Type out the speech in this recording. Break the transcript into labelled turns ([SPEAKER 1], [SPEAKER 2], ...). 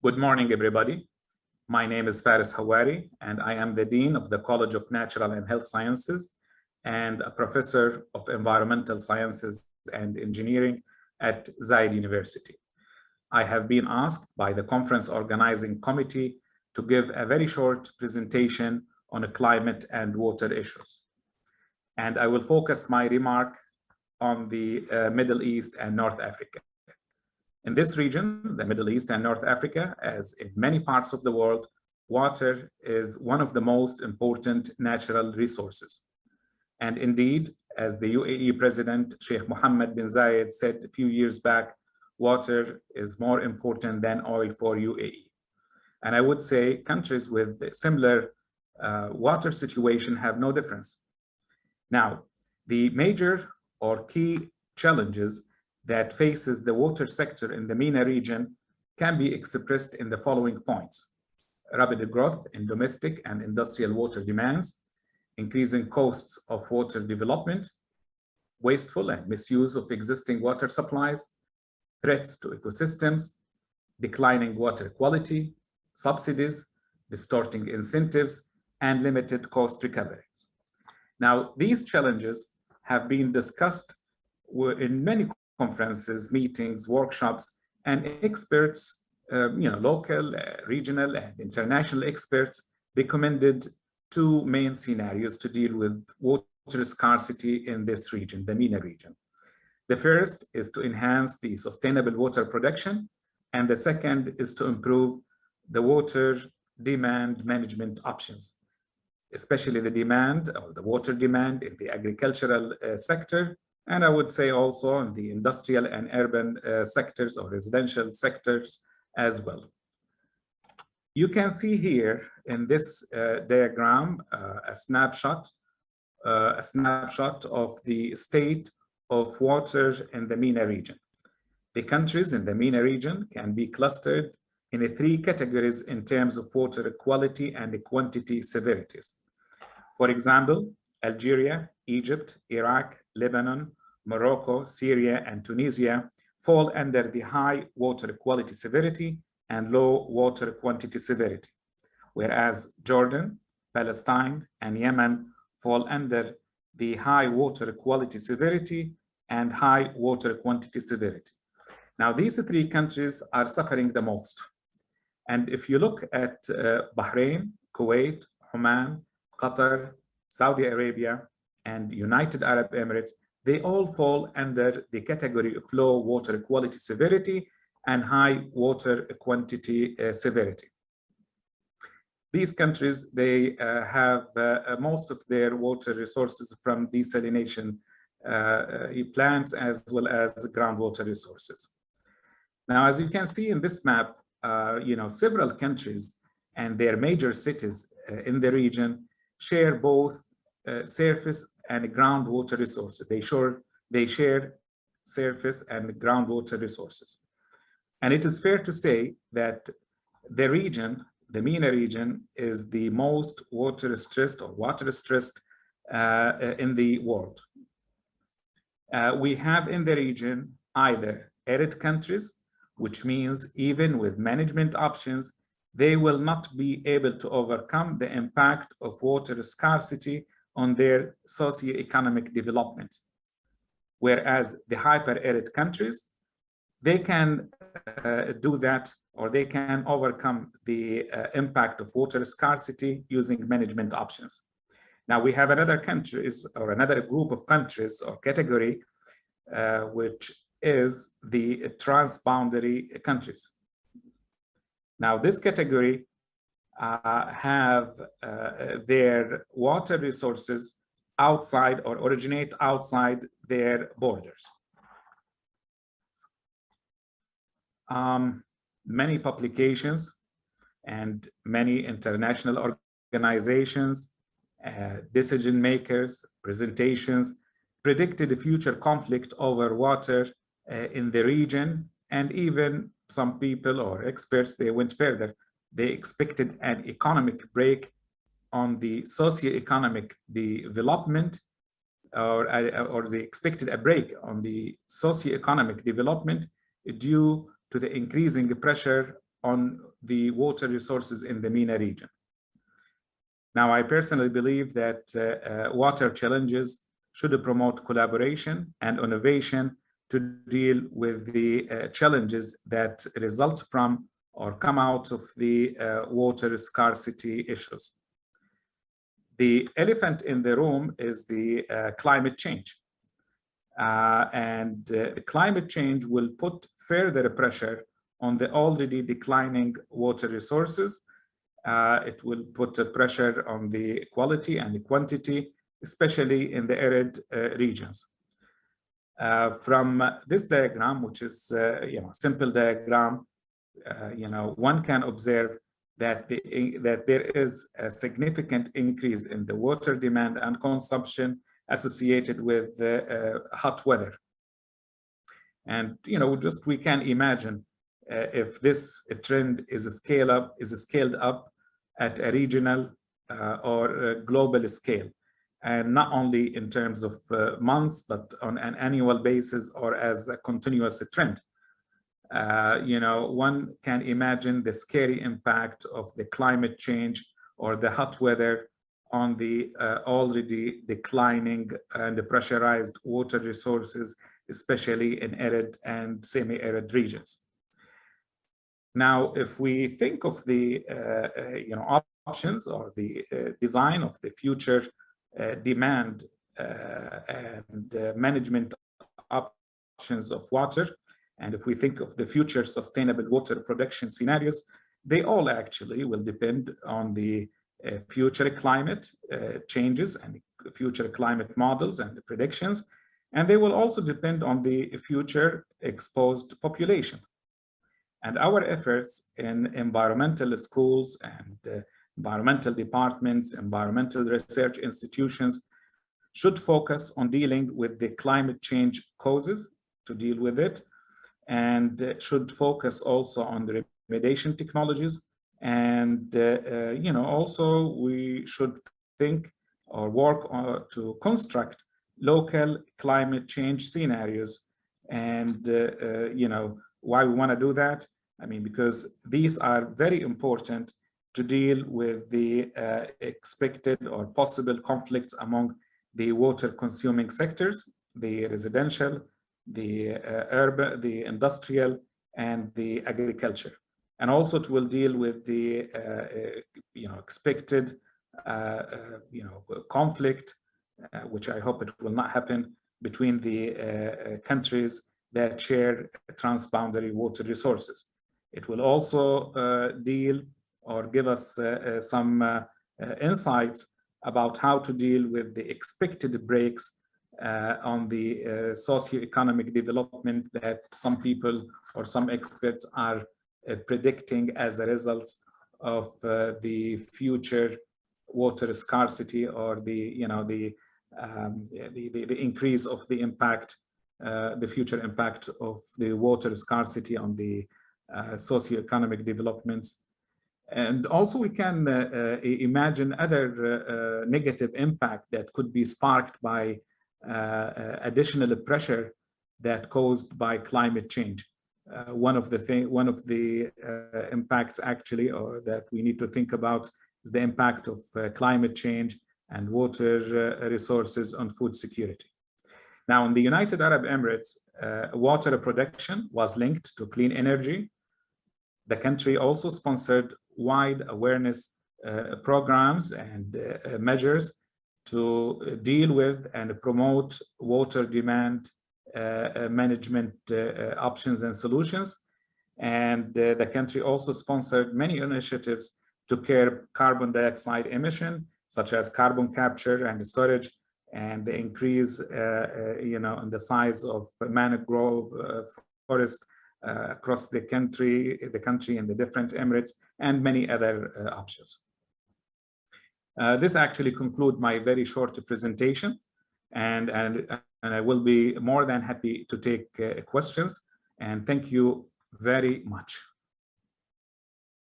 [SPEAKER 1] Good morning, everybody. My name is Fares Howari, and I am the Dean of the College of Natural and Health Sciences and a Professor of Environmental Sciences and Engineering at Zayed University. I have been asked by the conference organizing committee to give a very short presentation on climate and water issues. And I will focus my remark on the Middle East and North Africa. In this region, the Middle East and North Africa, as in many parts of the world, water is one of the most important natural resources. And indeed, as the UAE President Sheikh Mohammed bin Zayed said a few years back, water is more important than oil for UAE. And I would say countries with similar water situation have no difference. Now, the major or key challenges that faces the water sector in the MENA region can be expressed in the following points: rapid growth in domestic and industrial water demands, increasing costs of water development, wasteful and misuse of existing water supplies, threats to ecosystems, declining water quality, subsidies, distorting incentives, and limited cost recovery. Now, these challenges have been discussed in many conferences, meetings, workshops, and experts, local, regional, and international experts recommended two main scenarios to deal with water scarcity in this region, the MENA region. The first is to enhance the sustainable water production, and the second is to improve the water demand management options, especially the demand or the water demand in the agricultural sector, and I would say also in the industrial and urban sectors or residential sectors as well. You can see here in this diagram a snapshot of the state of water in the MENA region. The countries in the MENA region can be clustered in three categories in terms of water quality and quantity severities. For example, Algeria, Egypt, Iraq, Lebanon, Morocco, Syria, and Tunisia fall under the high water quality severity and low water quantity severity, whereas Jordan, Palestine, and Yemen fall under the high water quality severity and high water quantity severity. Now, these three countries are suffering the most. And if you look at Bahrain, Kuwait, Oman, Qatar, Saudi Arabia, and United Arab Emirates, they all fall under the category of low water quality severity and high water quantity severity. These countries, they have most of their water resources from desalination plants as well as groundwater resources. Now, as you can see in this map, several countries and their major cities in the region share both surface and groundwater resources. They share surface and groundwater resources. And it is fair to say that the region, the MENA region, is the most water stressed in the world. We have in the region either arid countries, which means even with management options, they will not be able to overcome the impact of water scarcity on their socio-economic development. Whereas the hyper-arid countries, they can do that, or they can overcome the impact of water scarcity using management options. Now we have another countries or another group of countries or category, which is the transboundary countries. Now this category have their water resources outside or originate outside their borders. Many publications and many international organizations, decision makers, presentations predicted a future conflict over water in the region, and even some people or experts, they went further. They expected an economic break on the socio-economic development, or they expected a break on the socio-economic development due to the increasing pressure on the water resources in the MENA region. Now, I personally believe that water challenges should promote collaboration and innovation to deal with the challenges that result from or come out of the water scarcity issues. The elephant in the room is the climate change. Climate change will put further pressure on the already declining water resources. It will put a pressure on the quality and the quantity, especially in the arid regions. From this diagram, which is a simple diagram, one can observe that there is a significant increase in the water demand and consumption associated with hot weather. And we can imagine if this trend is scaled up at a regional or a global scale, and not only in terms of months, but on an annual basis or as a continuous trend. One can imagine the scary impact of the climate change or the hot weather on the already declining and the pressurized water resources, especially in arid and semi-arid regions. Now, if we think of the options or the design of the future demand and management options of water, and if we think of the future sustainable water production scenarios, they all actually will depend on the future climate changes and future climate models and the predictions, and they will also depend on the future exposed population. And our efforts in environmental schools and environmental departments, environmental research institutions should focus on dealing with the climate change causes to deal with it, and should focus also on the remediation technologies. And also we should think or work to construct local climate change scenarios. And why we want to do that? I mean, because these are very important to deal with the expected or possible conflicts among the water consuming sectors, the residential, the urban, the industrial, and the agriculture. And also it will deal with the expected conflict, which I hope it will not happen, between the countries that share transboundary water resources. It will also deal or give us some insights about how to deal with the expected breaks on the socioeconomic development that some people or some experts are predicting as a result of the future water scarcity or the increase of the impact, the future impact of the water scarcity on the socioeconomic developments. And also we can imagine other negative impact that could be sparked by additional pressure that caused by climate change. One of the impacts actually, or that we need to think about, is the impact of climate change and water resources on food security. Now, in the United Arab Emirates, water production was linked to clean energy. The country also sponsored wide awareness programs and measures to deal with and promote water demand management options and solutions. And the country also sponsored many initiatives to curb carbon dioxide emission, such as carbon capture and storage, and the increase in the size of mangrove forest across the country in the different emirates, and many other options. This actually concludes my very short presentation, and I will be more than happy to take questions, and thank you very much.